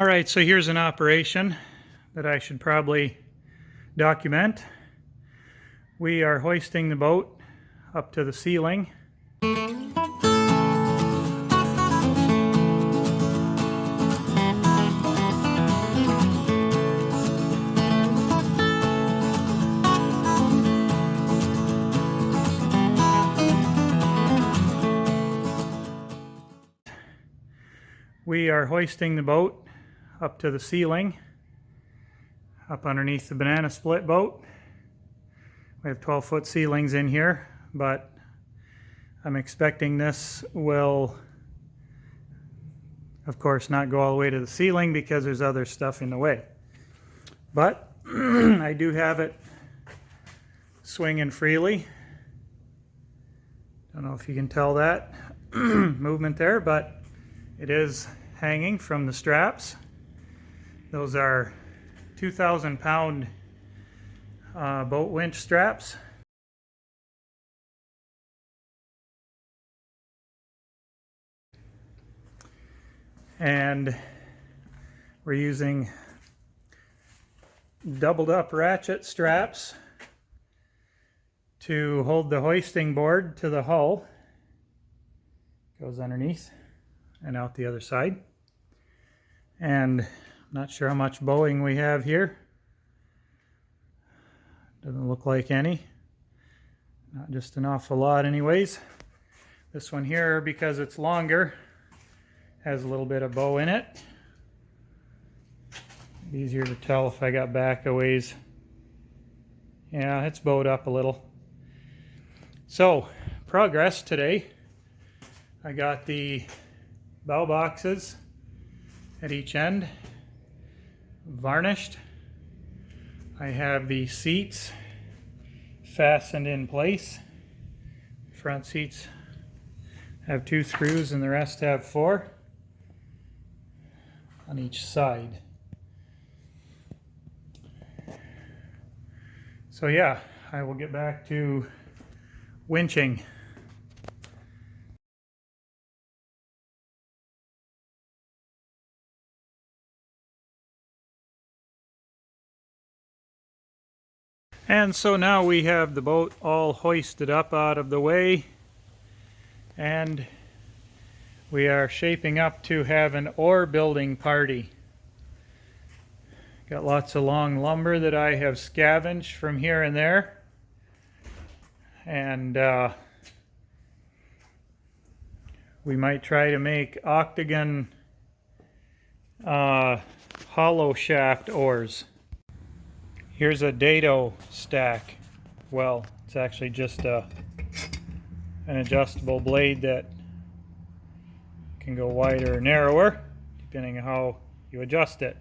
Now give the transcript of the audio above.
All right, so here's an operation that I should probably document. We are hoisting the boat up to the ceiling. We are hoisting the boat up to the ceiling, up underneath the banana split boat. We have 12-foot ceilings in here, but I'm expecting this will, of course, not go all the way to the ceiling because there's other stuff in the way. But I do have it swinging freely. Don't know if you can tell that movement there, but it is hanging from the straps. Those are 2,000-pound boat winch straps. And we're using doubled up ratchet straps to hold the hoisting board to the hull. Goes underneath and out the other side. And I'm not sure how much bowing we have here. Doesn't look like any. Not just an awful lot anyways. This one here, because it's longer, has a little bit of bow in it. Easier to tell if I got back a ways. Yeah, it's bowed up a little. So, progress today. I got the bow boxes at each end varnished. I have the seats fastened in place. Front seats have 2 screws and the rest have 4 on each side. So yeah, I will get back to winching. And so now we have the boat all hoisted up out of the way, and we are shaping up to have an oar building party. Got lots of long lumber that I have scavenged from here and there, and we might try to make octagon hollow shaft oars. Here's a dado stack. Well, it's actually just an adjustable blade that can go wider or narrower, depending on how you adjust it.